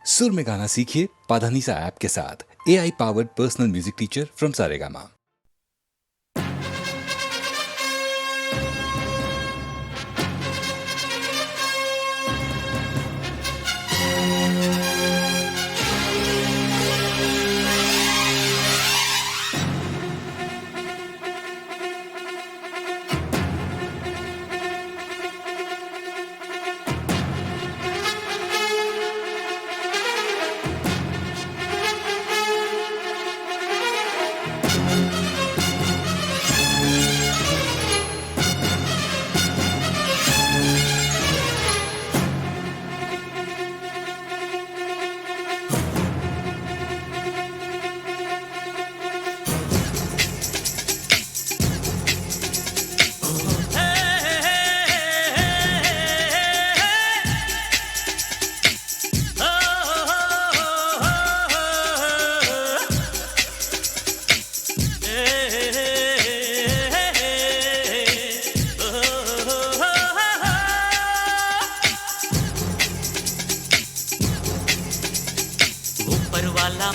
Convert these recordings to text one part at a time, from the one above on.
सुर में गाना सीखिए पाधानीसा ऐप के साथ। AI powered personal music teacher from Saregama.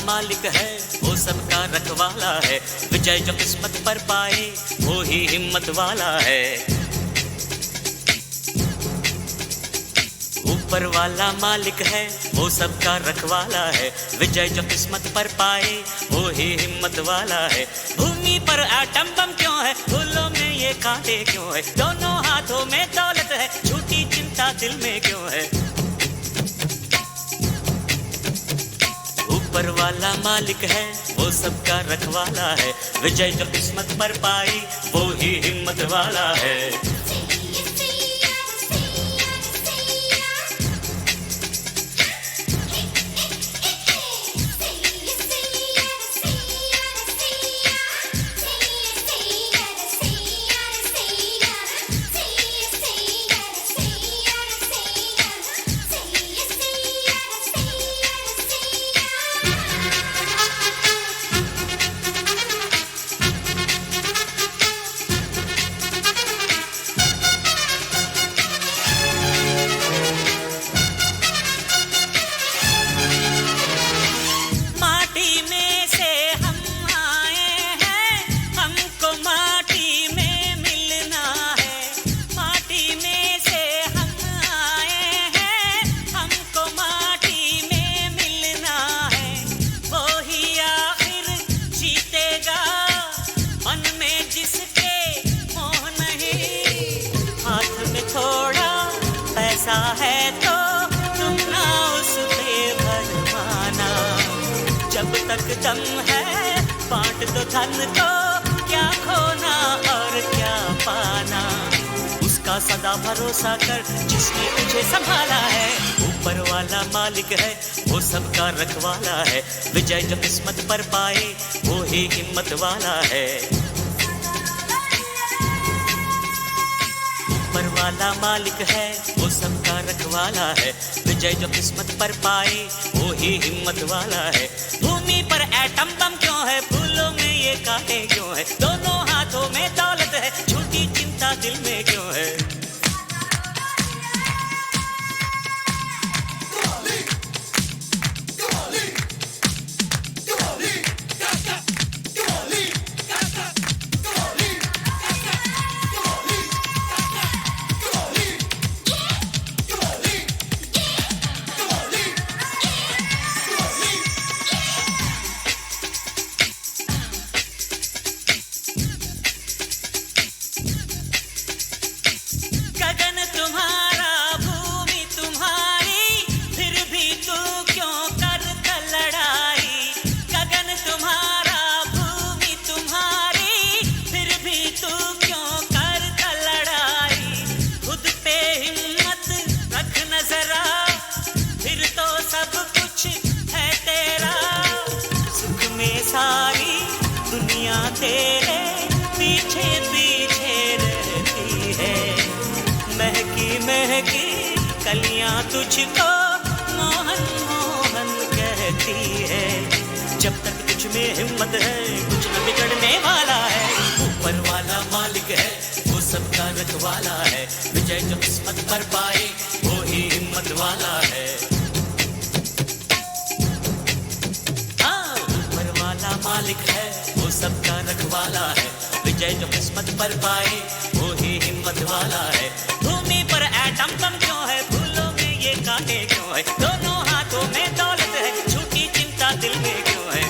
मालिक है वो सबका रखवाला है, विजय जो किस्मत पर पाए वो ही हिम्मत वाला है। ऊपर वाला मालिक है वो सबका रखवाला है, विजय जो किस्मत पर पाए वो ही हिम्मत वाला है। भूमि पर एटम बम क्यों है, फूलों में ये कांटे क्यों है, दोनों हाथों में दौलत है, झूठी चिंता दिल में क्यों है। ऊपर वाला मालिक है वो सबका रखवाला है, विजय जो किस्मत पर पाई वो ही हिम्मत वाला है। पैसा है तो तुम ना उस पे भरमाना, जब तक दम है बांट दो धन को, क्या खोना और क्या पाना। उसका सदा भरोसा कर जिसने तुझे संभाला है। ऊपर वाला मालिक है वो सबका रखवाला है, विजय जो किस्मत पर पाए वो ही हिम्मत वाला है। ऊपर वाला मालिक है वो सबका रखवाला है, विजय जो किस्मत पर पाए वो ही हिम्मत वाला है। भूमि पर एटम बम क्यों है, फूलों में ये कांटे क्यों है, दोनों हाथों में दौलत है, झूठी चिंता दिल में क्यों है। सारी दुनिया तेरे पीछे पीछे रहती है, महकी महकी कलियां तुझको मोहन मोहन कहती है। जब तक तुझ में हिम्मत है कुछ न बिगड़ने वाला है। ऊपर वाला मालिक है वो सबका रखवाला है, विजय जो किस्मत पर पाए वो ही हिम्मत वाला है। मालिक है, वो सबका रखवाला है। विजय जो किस्मत पर पाए वो ही हिम्मत वाला है। भूमि पर एटम बम क्यों है, फूलों में ये कांटे क्यों है, दोनों हाथों में दौलत है, झूठी चिंता दिल में क्यों है।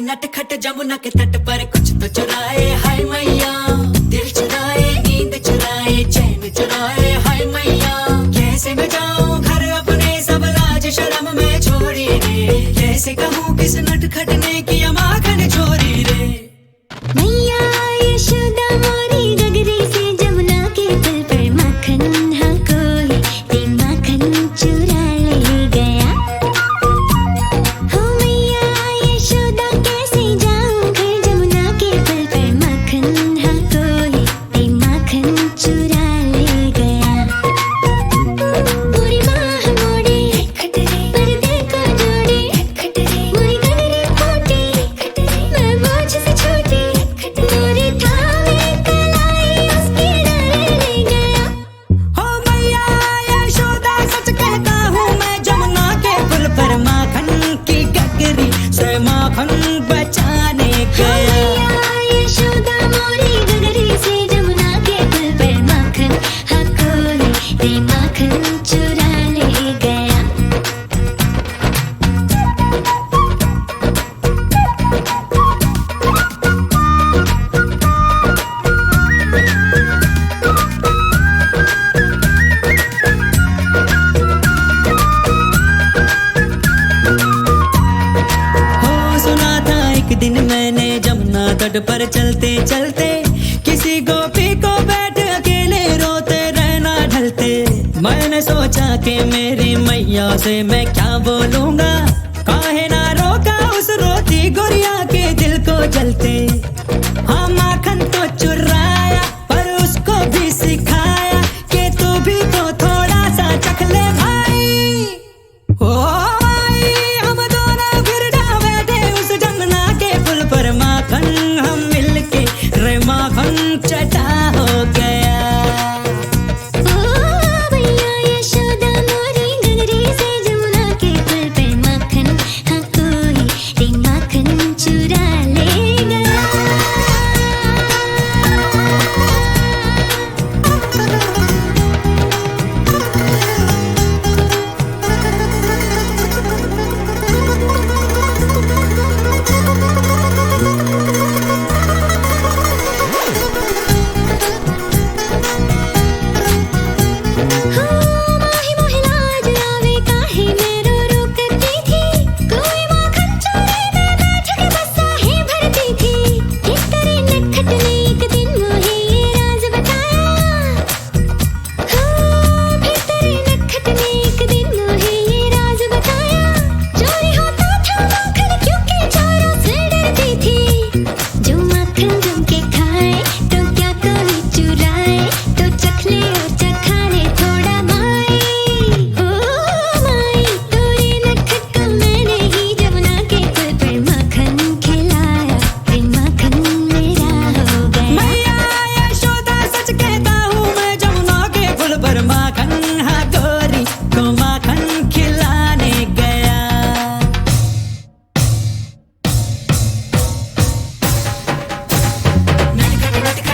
नटखट जमुना के तट पर कुछ तो चुराए हाय मैया, दिल चुराए नींद चुराए चैन चुराए हाय मैया। कैसे मैं जाऊं घर अपने सब लाज शर्म में छोड़ी रे, कैसे कहूँ किस नटखट ने किया माखन चोरी रे। मैया यशोदा मोरी गगरी से जमुना के पुल पर माखन हाँ कोई ते माखन चुरा ले गया। हो मैया यशोदा कैसे जाऊं घर जमुना के पुल पर माखन हाँ कोई ते माखन चुरा ले गया। पूरी बाह मोड़े पर्दे को जोड़े मोरी गगरी फूटी मैं बोझ से छोटी मोरी थामे कलाई उसके डर ले गया। हो मैया यशोदा सच कहता हूँ मैं, जमुना के पुल पर माखन की गगरी से माखन बचाने गया। मैया यशोदा मोरी गगरी से जमुना के पुल पर माखन हाँ कोई ते माखन चुरा ले गया। हो सुना था एक दिन मैंने जमुना तट पर चलते चलते किसी गोपी को बैठ अकेले रोते रहना ढलते। मैंने सोचा कि मेरी मैया से मैं क्या बोलूंगा, काहे ना रोका उस रोती गुड़िया के दिल को जलते। हाँ माखन तो चुराया पर उसको भी सिखाया कि तू भी तो थोड़ा सा चख ले भाई। ओ भाई हम दोनों फिर बैठे उस जमुना के पुल पर माखन हम मिलके रे माखन चटा हो गया। ओ मैया यशोदा मोरी गगरी से जमुना के पुल पर माखन हाँ कोई ते माखन चुरा ले गया। मोही मोही लाज आवे काहे मैं रो रो करती थी, कोई माखन चोरी में बैठ के बस आहे भरती थी। किस तरह नटखट ने एक दिन मोहे ये राज बताया, फिर तेरे नटखट ने एक दिन मोहे ये राज बताया। चोरी होता था माखन क्योंकि चोरों से डरती थी, जो माखन जम के खाए तो क्या कोई चुराए, तो चख ले और चखा ले थोड़ा माई। ओ माई तोरे नटखट को मैंने ही जमुना के पुल पर माखन खिलाया, फिर माखन मेरा हो गया। मैया यशोदा सच कहता हूँ मैं, जमुना के पुल पर माखन हाँ गोरी को माखन खिलाने गया। नटखट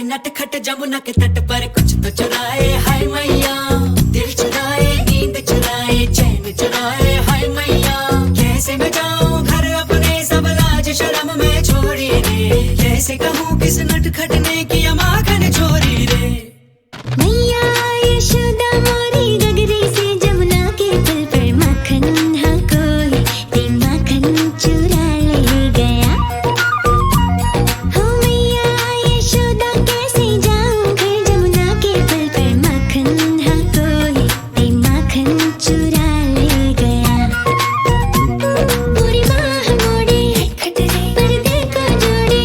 नटखट जमुना के तट पर कुछ तो चुराए हाय मैया, दिल चुराए, नींद चुराए, चैन चुराए हाय मैया। कैसे मैं जाऊं घर अपने, सब लाज शर्म में छोड़ी रे। कैसे कहूँ किस नटखट ने किया माखन चोरी रे। मैया यशोदा मोरी गगरी से जमुना के पुल पर माखन हाँ कोई ते माखन चुरा ले गया। हो मैया यशोदा कैसे जाऊं घर जमुना के पुल पर माखन हाँ कोई ते माखन चुरा ले गया। पूरी बाह मोड़ी पर्दे को जोड़ी,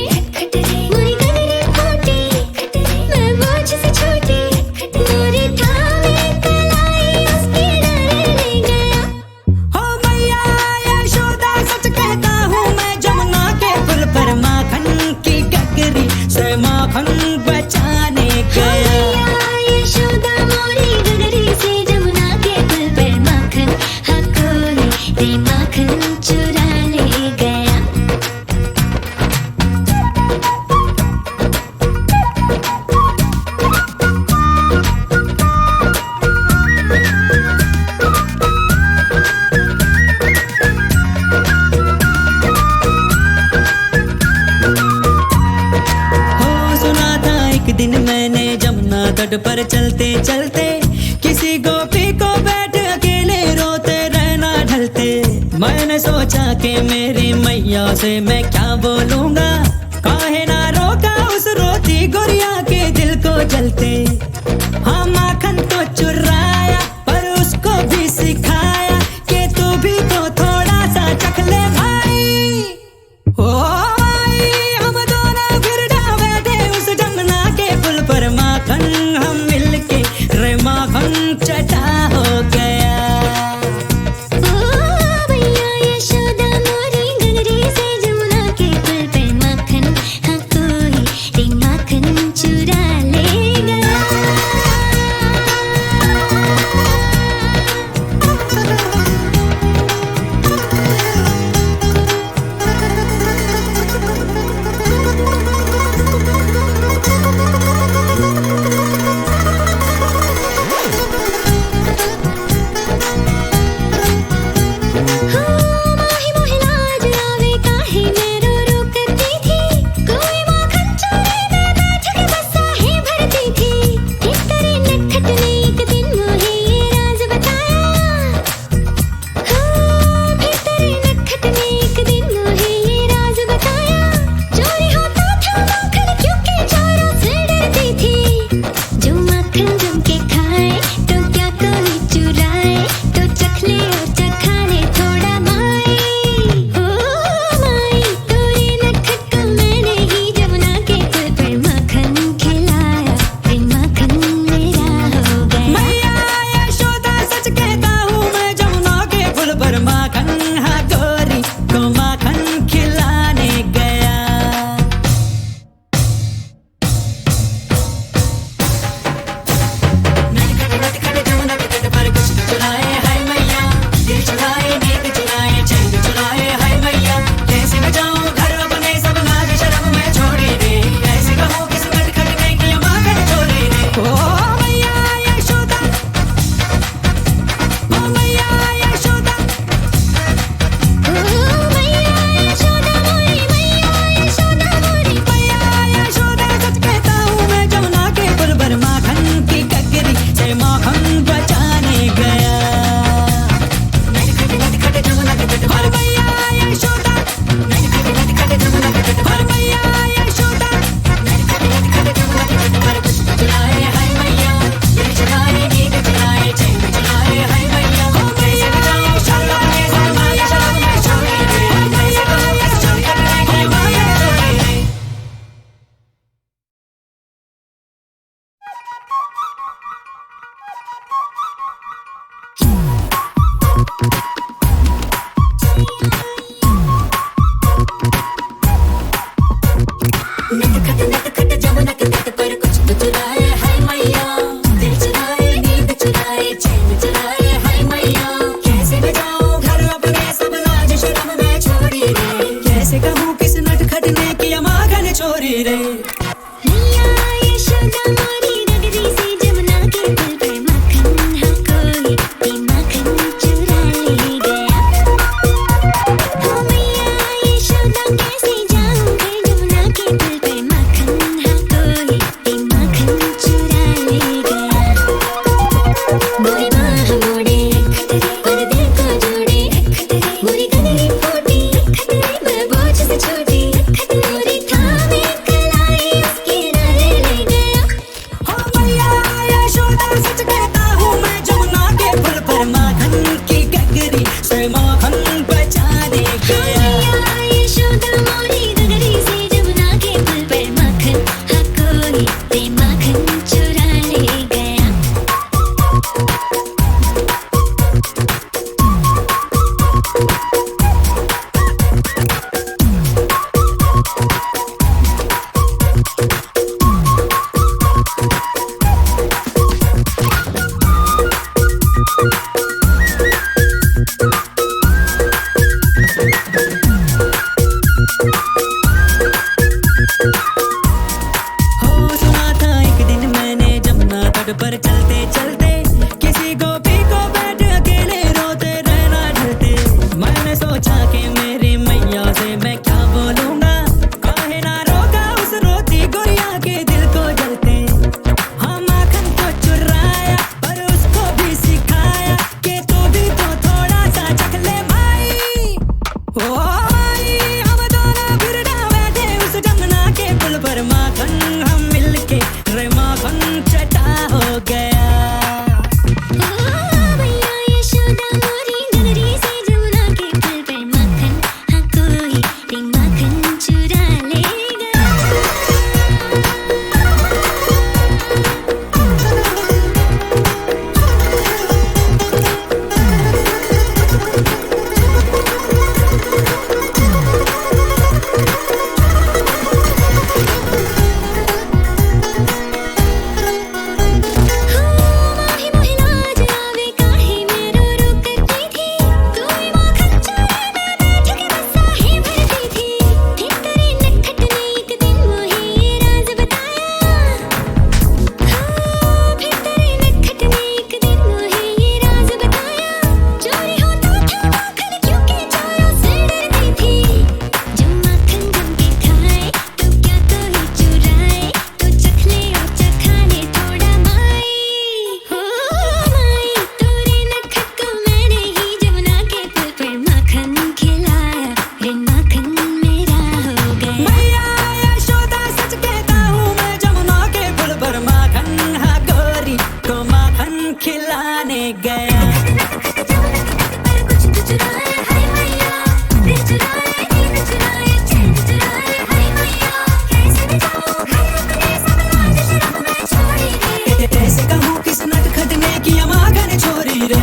मोरी गगरी फूटी मैं बोझ से छोटी। मोरी थामे कलाई उसकी डाले ले गया। हो मैया यशोदा सच कहता हूँ मैं, जमुना के पुल पर माखन की गगरी से माखन बचाने गया। मैया यशोदा मोरी गगरी से जमुना के पुल पर माखन हाँ कोई ते माखन चुरा ले गया। हो सुना था एक दिन मैंने जमुना तट पर चलते चलते, किसी गोपी को बैठ अकेले रोते रहना ढलते। मैंने सोचा कि मेरी मैया से मैं क्या बोलूंगा, काहे ना रोका उस रोती गुड़िया के दिल को जलते। हाँ माखन तो चुराया पर उसको भी सिखाया कि तू भी तो थोड़ा सा चख ले भाई। ओ भाई हम दोनों फिर ढाबे थे उस जमुना के पुल पर माखन, हम मिलके रे माखन चटा हो गया। ओ मैया यशोदा मोरी गगरी से जमुना के पुल पर माखन हाँ कोई ते माखन चुरा ले गया। पर चलते चलते किसी गोपी को बैठ अकेले रोते रहना ढलते। मैंने सोचा कि मेरी मैया से मैं क्या बोलूंगा, काहे ना रोका उस रोती गुड़िया के दिल को जलते। हाँ माखन तो चुराया पर उसको भी सिखाया कि तू भी तो थोड़ा सा चख ले माई। ओ माई हम दोनों बिरना बैठे उस जमुना के पुल पर, माखन हम मिलके रे माखन चटा हो गया। भैया यशोदा मोरी नगरी से जमुना के पुल पर माखन, हाँ कोई रे माखन चुरा ले गया। माही मोहे लाज आवे काहे मैं रो रो करती थी, कोई माखन चोरी में बैठ के बसा ही भरती थी। फिर तेरे नटखट ने एक दिन मोहे ये राज बताया, फिर तेरे नटखट ने एक दिन मोहे ये राज बताया। चोरी होता था माखन क्योंकि चोरों से डरती थी, जो माखन जम के खाए तो क्या कोई चुराए, तो चख ले और चखा ले थोड़ा माई। हो माई तोरे नटखट को मैंने ही जमुना के पुल पर माखन खिलाया, रे माखन मेरा हो गया। मैया यशोदा सच कहता हूँ मैं, जमुना के पुल पर माखन हाँ गोरी को माखन खिलाने गया। पर कुछ तो चुराए हाय मैया, रे चुराए नींद चुराए चैन चुराए हाय मैया। कैसे बचाऊं घर अपने सब लाज शर्म में छोड़ी रे, कैसे कहूँ किस नटखट ने किया माखन चोरी रे।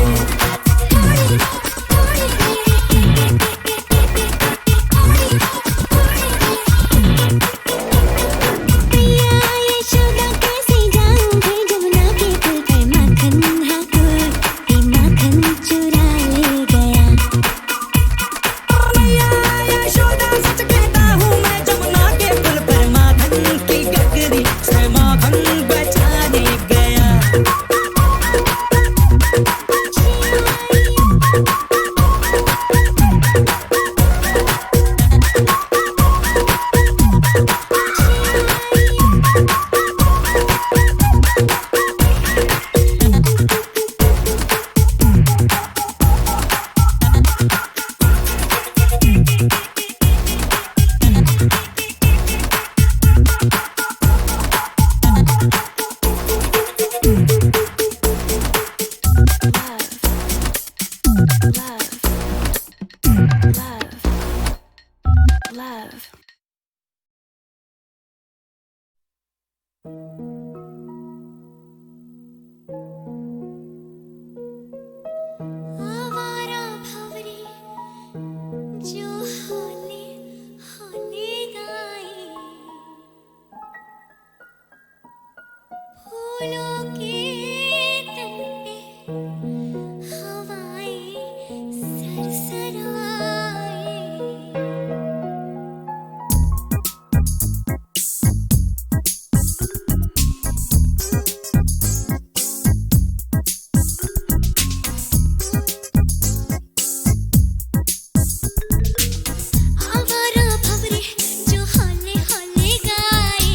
भैया यशोदा कैसे जाऊं मैं जमुना के पुल पर माखन, हाँ कोई माखन चुरा ले गया। मैया यशोदा सच कहता हूँ मैं, जमुना के पुल पर माखन की गगरी से माखन बचाने गया। आवारा भंवरे जो होले होले गाए, फूलों के तन पे हवाएं सरसराए। आवारा भंवरे जो होले होले गाए,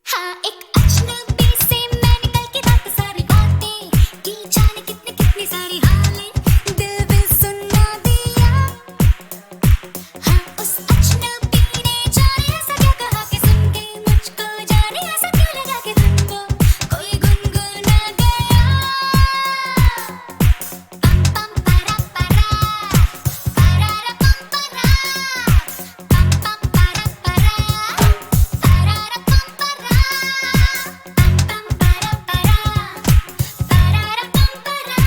हाँ एक अजनबी से मैं निकल के रात सारी बातें की, जाने कितनी कितनी सारी हालें दिल भी सुना दिया। हाँ उस अजनबी ने जाने ऐसा क्या कहा कि सुन के मुझको जाने ऐसा क्यों लगा कि तुमको कोई गुनगुना गया। पम पम परा परा परारा पम परा पम पम परा परा परारा पम परा पम पम परा परा परारा पम परा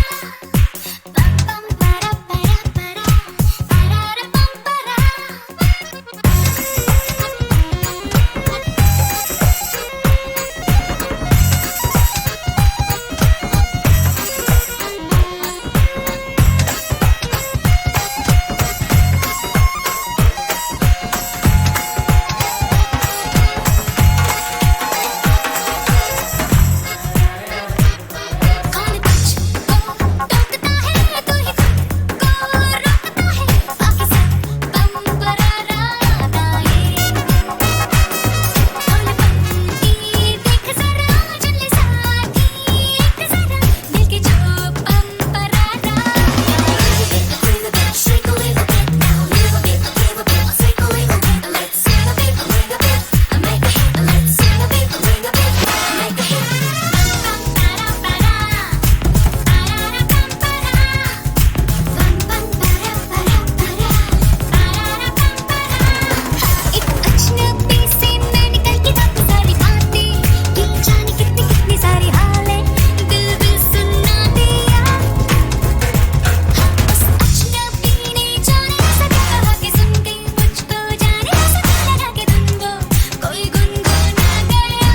पम पम परा परा परा परारा पम परा। कौन तुझको टोकता है तू ही खुद को रोकता है, बाकी सब बम परारा गाए। भोलेपन की देख जरा चले साथी एक जरा दिल की जो बम Perera shake a little bit now, little bit, a little bit, shake a little bit, let's sing a bit, make a hit, let's sing a bit, make a hit. एक अजनबी से मैं निकल के रात सारी बातें की, जाने कितनी कितनी सारी हालें दिल भी सुना दिया। हाँ उस अजनबी ने जाने ऐसा क्या कहा कि सुन के मुझको जाने ऐसा क्यों लगा कि तुमको कोई गुनगुना गया।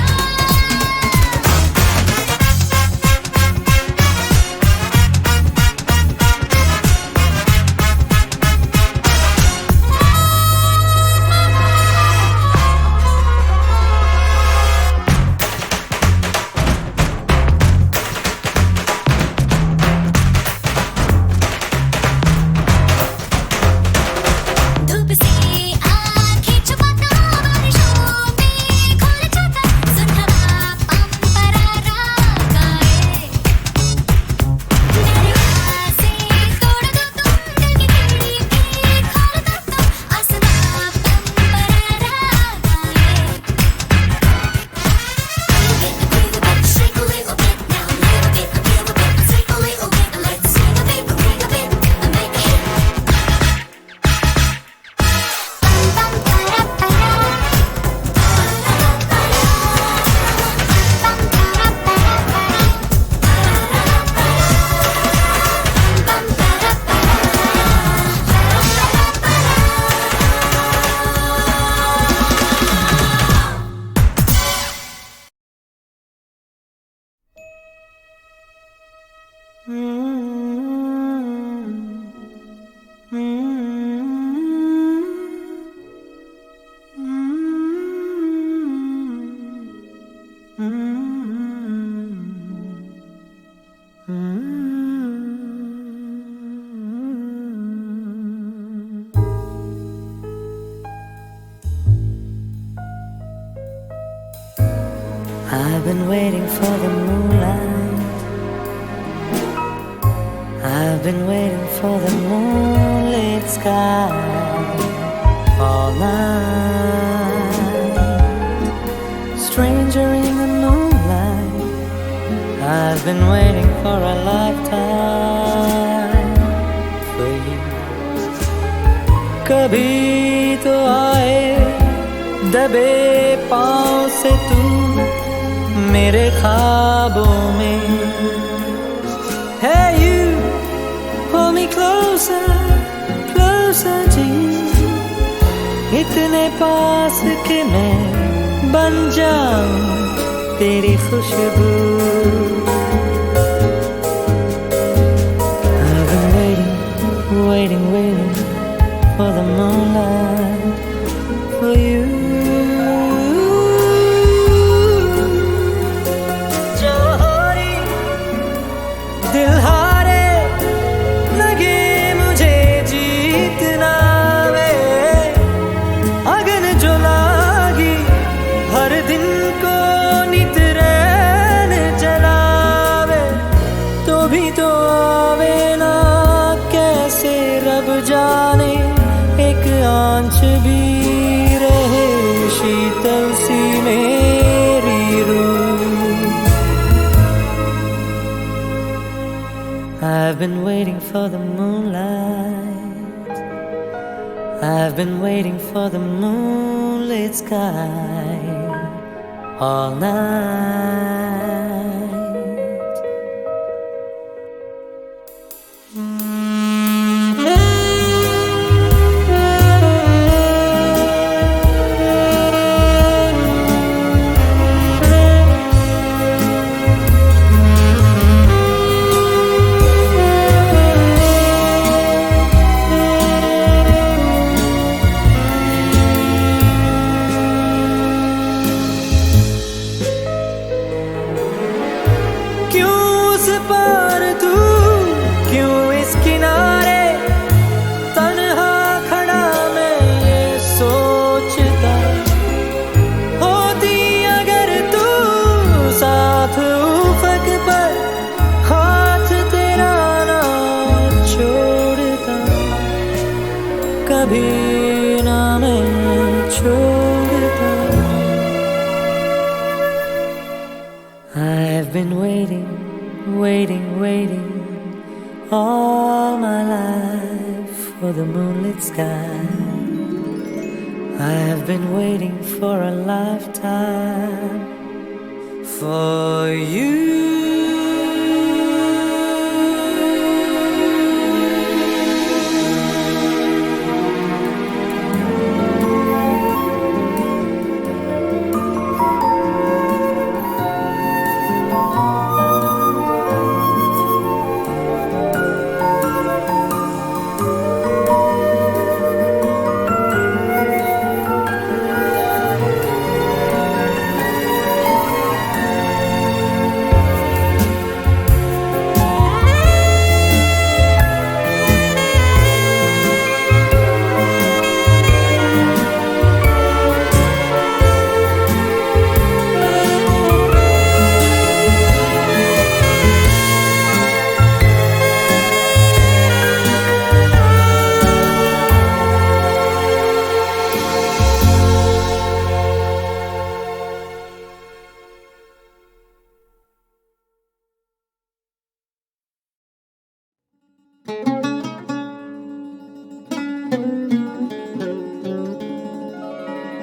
धूप से आँखें छुपाता बारिशों में खोल जाता, सुन हवा पम परारा गाए। दरवाज़े तोड़ दो तुम दिल की खिड़की खोल दो तुम, आसमां पम परारा गाए। Shake a little bit now, little bit, a little bit, shake a little bit, let's sing a bit, make a hit. Pam pam para para pam para para pam para I've been waiting for the moonlight. I've been waiting for the moonlit sky all night. Stranger in the moonlight, I've been waiting for a lifetime for you. कभी तो आए दबे पाँव से तू मेरे ख्वाबों में। Hey you, pull me closer, closer to you. इतने पास कि मैं बन जाऊं तेरी खुशबू। I've been waiting, waiting, waiting for the moonlight for you. को नित रैन जलावे तो भी तो आवे ना कैसे रब जाने एक आंच भी रहे शीतल सी मेरी रूह। I've been waiting for the moonlight, I've been waiting for the moonlit sky all night. क्यों उस पार तू, क्यों इस किनारे तन्हा खड़ा मैं ये सोचता, होती अगर तू साथ उफक पर हाथ तेरा ना छोड़ता, कभी ना मैं छोड़ता। I've been waiting, waiting, waiting all my life for the moonlit sky. I have been waiting for a lifetime for you.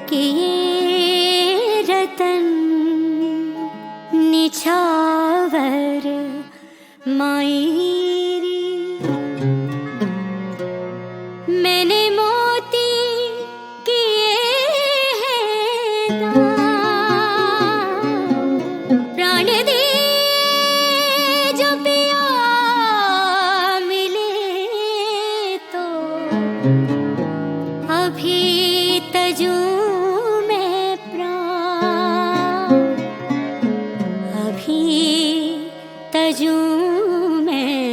कि ये रतन निछावर मायरी मैंने मोती किए हैं दान, प्राण दे जो पिया मिले तो अभी तजू में प्राण, अभी तजू में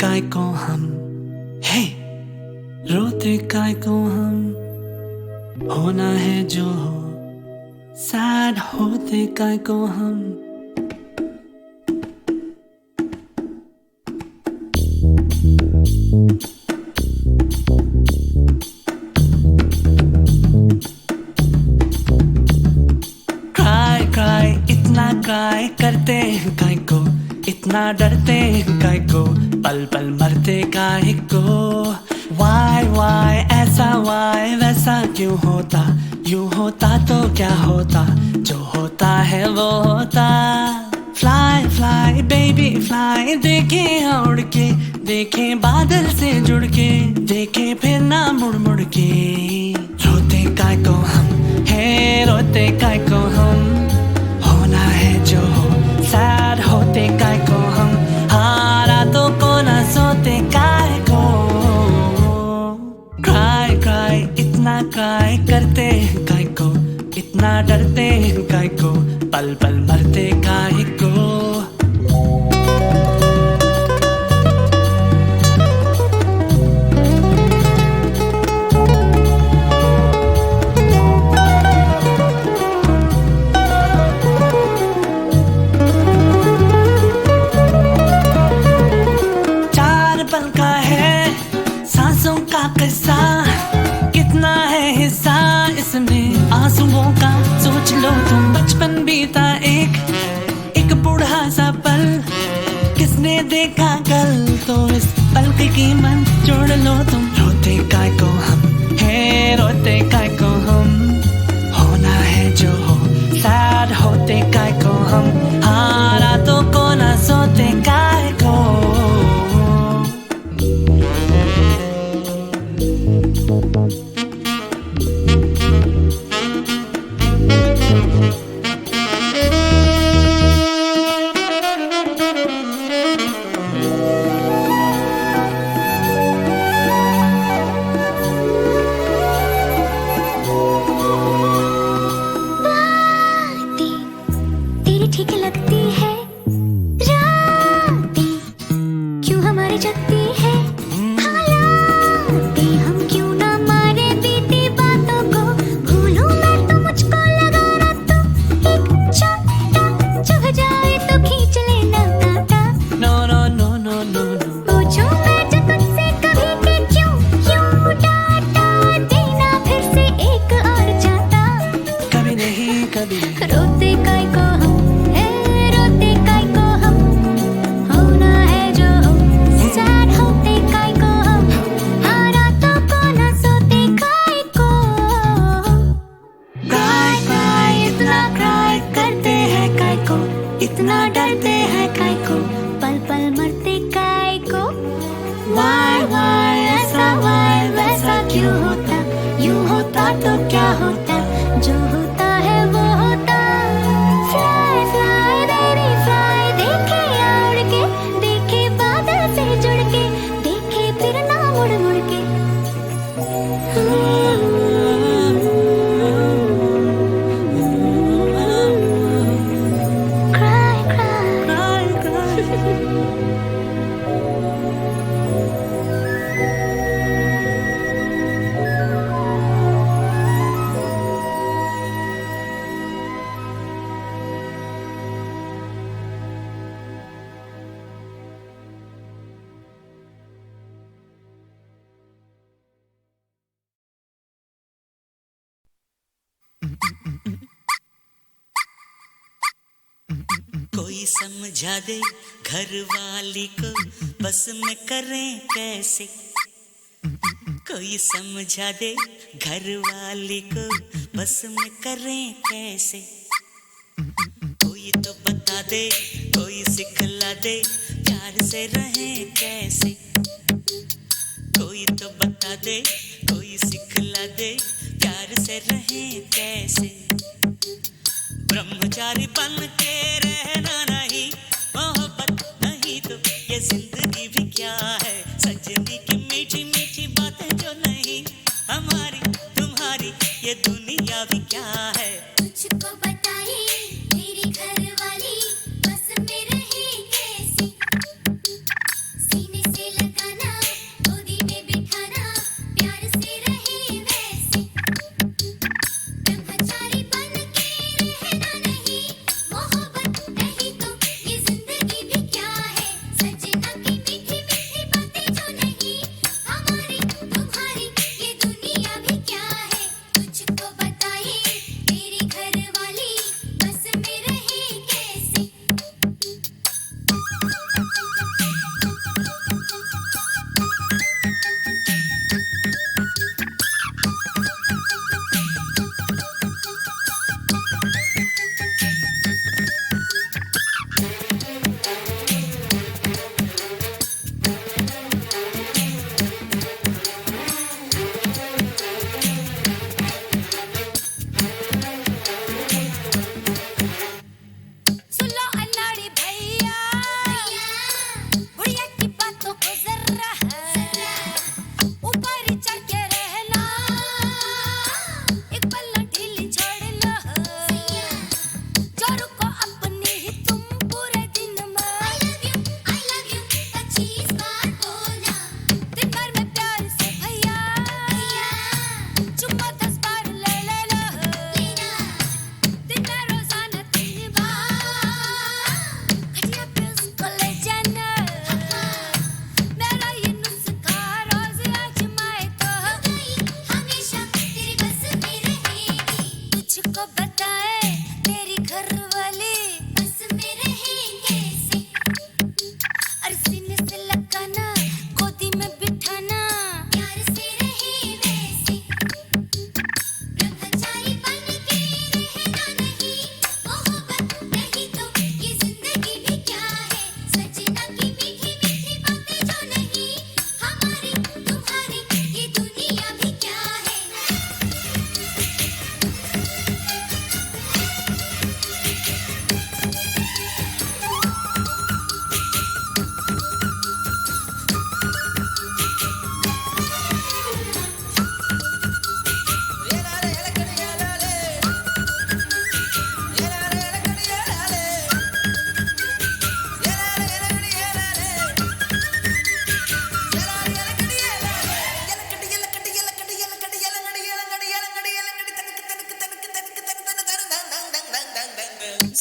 काय को हम, हे रोते काय को हम, होना है जो हो, सैड होते काय को हम। क्राई इतना क्राई करते हैं काय को, इतना डरते हैं काय को, पल पल मरते काय को। वाई ऐसा वाई वैसा क्यों होता, यूं होता तो क्या होता, जो होता है वो होता। फ्लाई फ्लाई बेबी फ्लाई, देखे उड़ के, देखे बादल से जुड़ के, देखे फिर ना मुड़ मुड़ के। रोते काय को हम, है रोते काय को हम, होना है जो हो, सैड होते काय को हम, हारा तो को ना सोते काय को। क्राई क्राई इतना क्राई करते हैं काय को, इतना डरते हैं काय को, पल पल मरते काय को। किस्सा कितना है हिस्सा इसमें आंसुओं का, सोच लो तुम बचपन बीता एक बूढ़ा सा पल, किसने देखा कल, तो इस पल की कीमत जोड़ लो तुम। रोते काय को हम, है रोते काय को हम, होना है जो हो, सैड होते काय को हम, हारा तो को ना सोते काय को। तेरी ठीक लगती है रातें, क्यों हमारी जगती है हालातें, हम क्यों ना मारे बीती बातों को, भूलूं मैं तो मुझको लगा ना तो एक चाटा, चुभ जाए तो खींच लेना कांटा। No no no no no no, पूछूं मैं जो तुझसे कभी कि क्यों डांटा, देना फिर से एक और चाटा। कभी नहीं कभी रोते काय को हम, है रोते काय को हम, होना है जो हो, सैड होते काय को हम, हारा तो को ना सोते काय को। क्राई क्राई इतना क्राई करते हैं काय को, इतना डरते हैं काय को, पल पल मरते काय को। वाई ऐसा वाई वैसा क्यों होता, यूं होता तो क्या होता, जो होता है वो होता। फ्लाई फ्लाई बेबी फ्लाई, देखे उड़ के, देखे बादल से जुड़ के, देखे फिर ना मुड़ मुड़ के। क्राई क्राई कोई समझा दे घर वाली को, बस में करें कैसे। कोई समझा दे घर वाली को, बस में करें कैसे। कोई तो बता दे, कोई सिखला दे, प्यार से रहें कैसे। कोई तो बता दे, कोई सिखला दे, प्यार से रहें कैसे। ब्रह्मचारी बन के रहना नहीं, मोहब्बत नहीं तो ये जिंदगी भी क्या है। सजनी की मीठी मीठी बातें जो नहीं, हमारी तुम्हारी ये दुनिया भी क्या है। तुझको बताई मेरी घरवाली, बस में रहे कैसे, सीने से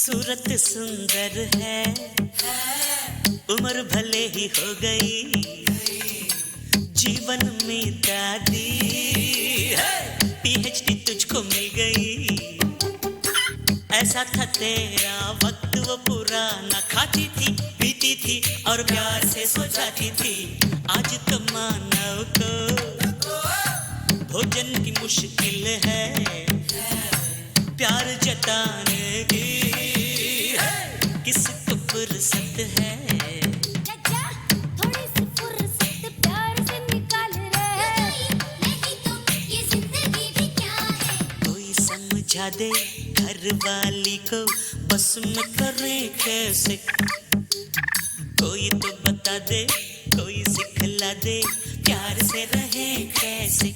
सूरत सुंदर है, उम्र भले ही हो गई, जीवन में दादी PhD तुझको मिल गई। ऐसा था तेरा वक्त वो पुराना, खाती थी पीती थी और प्यार से सो जाती थी। आज तो मानव को भोजन की मुश्किल है, प्यार जताने की किसको फुर्सत है। थोड़ी सी फुर्सत प्यार से निकाल रहे, नहीं तो ये जिंदगी भी क्या है। कोई समझा दे घर वाली को, बस में करे कैसे। कोई तो बता दे, कोई सिखला दे, प्यार से रहे कैसे।